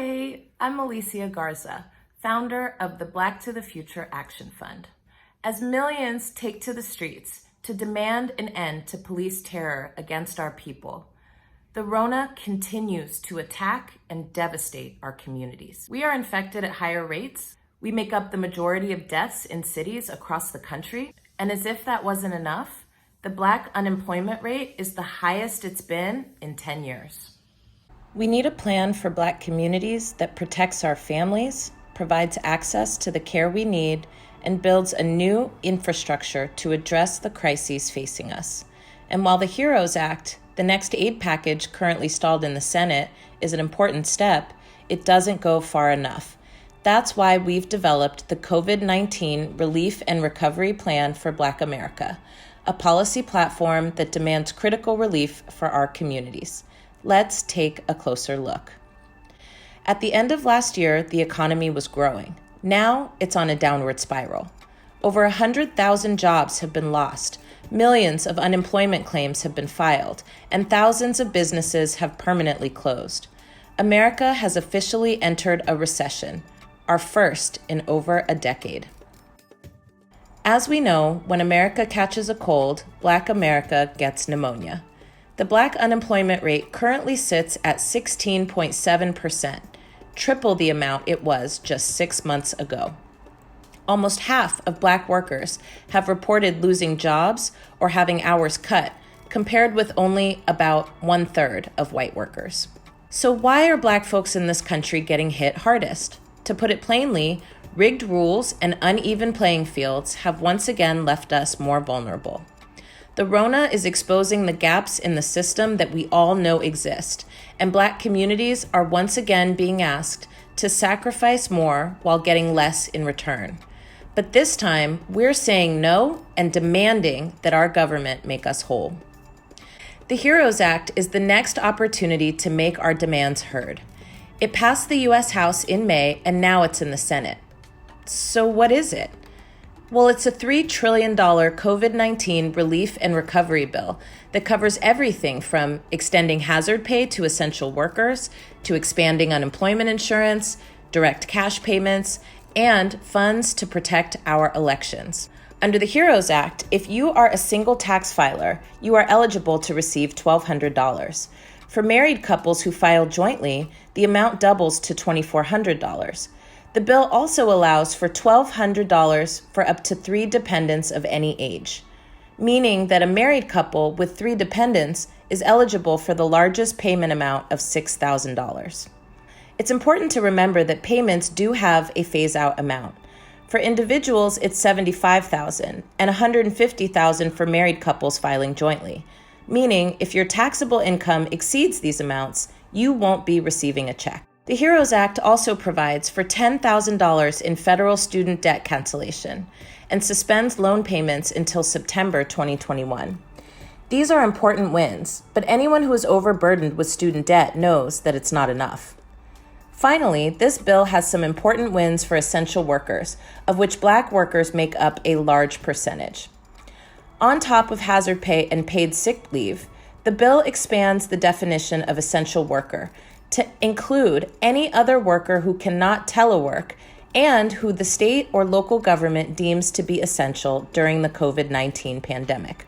Hi, I'm Alicia Garza, founder of the Black to the Future Action Fund. As millions take to the streets to demand an end to police terror against our people, the Rona continues to attack and devastate our communities. We are infected at higher rates. We make up the majority of deaths in cities across the country. And as if that wasn't enough, the Black unemployment rate is the highest it's been in 10 years. We need a plan for Black communities that protects our families, provides access to the care we need, and builds a new infrastructure to address the crises facing us. And while the HEROES Act, the next aid package currently stalled in the Senate, is an important step, it doesn't go far enough. That's why we've developed the Covid-19 Relief and Recovery Plan for Black America, a policy platform that demands critical relief for our communities. Let's take a closer look. At the end of last year, the economy was growing. Now it's on a downward spiral. Over 100,000 jobs have been lost, millions of unemployment claims have been filed, and thousands of businesses have permanently closed. America has officially entered a recession, our first in over a decade. As we know, when America catches a cold, Black America gets pneumonia. The Black unemployment rate currently sits at 16.7%, triple the amount it was just 6 months ago. Almost half of Black workers have reported losing jobs or having hours cut, compared with only about 1/3 of white workers. So why are Black folks in this country getting hit hardest? To put it plainly, rigged rules and uneven playing fields have once again left us more vulnerable. The Rona is exposing the gaps in the system that we all know exist, and Black communities are once again being asked to sacrifice more while getting less in return. But this time, we're saying no and demanding that our government make us whole. The HEROES Act is the next opportunity to make our demands heard. It passed the U.S. House in May, and now it's in the Senate. So what is it? Well, it's a $3 trillion COVID-19 relief and recovery bill that covers everything from extending hazard pay to essential workers, to expanding unemployment insurance, direct cash payments, and funds to protect our elections. Under the HEROES Act, if you are a single tax filer, you are eligible to receive $1,200. For married couples who file jointly, the amount doubles to $2,400. The bill also allows for $1,200 for up to 3 dependents of any age, meaning that a married couple with 3 dependents is eligible for the largest payment amount of $6,000. It's important to remember that payments do have a phase-out amount. For individuals, it's $75,000 and $150,000 for married couples filing jointly, meaning if your taxable income exceeds these amounts, you won't be receiving a check. The HEROES Act also provides for $10,000 in federal student debt cancellation and suspends loan payments until September 2021. These are important wins, but anyone who is overburdened with student debt knows that it's not enough. Finally, this bill has some important wins for essential workers, of which Black workers make up a large percentage. On top of hazard pay and paid sick leave, the bill expands the definition of essential worker to include any other worker who cannot telework and who the state or local government deems to be essential during the COVID-19 pandemic.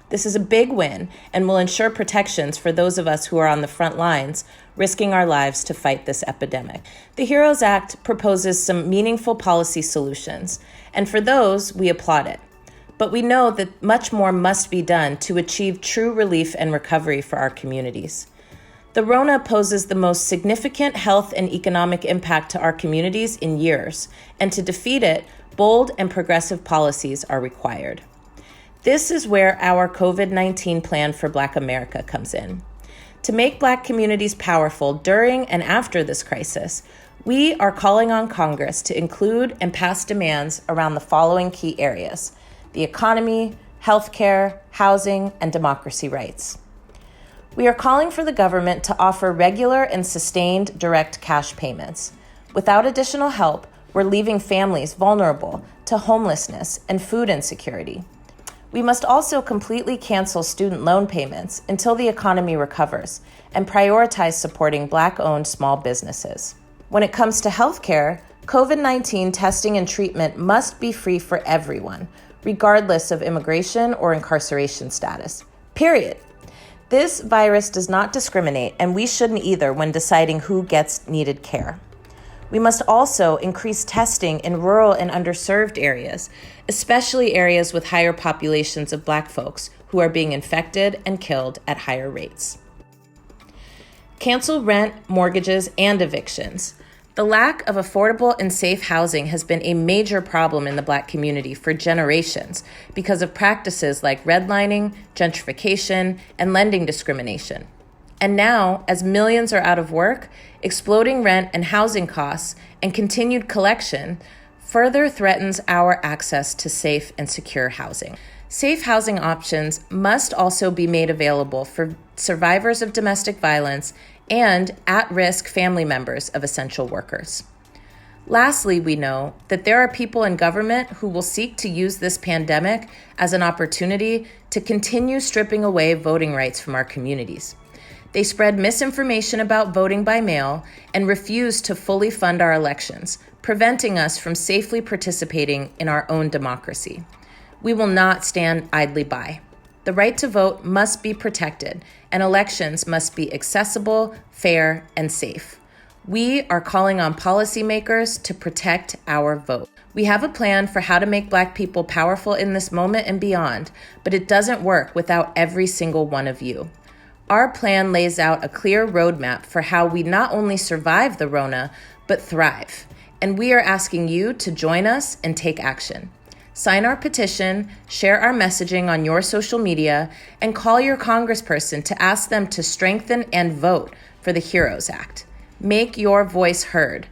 This is a big win and will ensure protections for those of us who are on the front lines, risking our lives to fight this epidemic. The HEROES Act proposes some meaningful policy solutions, and for those, we applaud it. But we know that much more must be done to achieve true relief and recovery for our communities. The Rona poses the most significant health and economic impact to our communities in years, and to defeat it, bold and progressive policies are required. This is where our COVID-19 plan for Black America comes in. To make Black communities powerful during and after this crisis, we are calling on Congress to include and pass demands around the following key areas: the economy, healthcare, housing, and democracy rights. We are calling for the government to offer regular and sustained direct cash payments. Without additional help, we're leaving families vulnerable to homelessness and food insecurity. We must also completely cancel student loan payments until the economy recovers and prioritize supporting Black-owned small businesses. When it comes to healthcare, COVID-19 testing and treatment must be free for everyone, regardless of immigration or incarceration status. Period. This virus does not discriminate, and we shouldn't either when deciding who gets needed care. We must also increase testing in rural and underserved areas, especially areas with higher populations of Black folks who are being infected and killed at higher rates. Cancel rent, mortgages, and evictions. The lack of affordable and safe housing has been a major problem in the Black community for generations because of practices like redlining, gentrification, and lending discrimination. And now, as millions are out of work, exploding rent and housing costs and continued collection further threatens our access to safe and secure housing. Safe housing options must also be made available for survivors of domestic violence and at-risk family members of essential workers. Lastly, we know that there are people in government who will seek to use this pandemic as an opportunity to continue stripping away voting rights from our communities. They spread misinformation about voting by mail and refuse to fully fund our elections, preventing us from safely participating in our own democracy. We will not stand idly by. The right to vote must be protected, and elections must be accessible, fair, and safe. We are calling on policymakers to protect our vote. We have a plan for how to make Black people powerful in this moment and beyond, but it doesn't work without every single one of you. Our plan lays out a clear roadmap for how we not only survive the Rona, but thrive. And we are asking you to join us and take action. Sign our petition, share our messaging on your social media, and call your congressperson to ask them to strengthen and vote for the HEROES Act. Make your voice heard.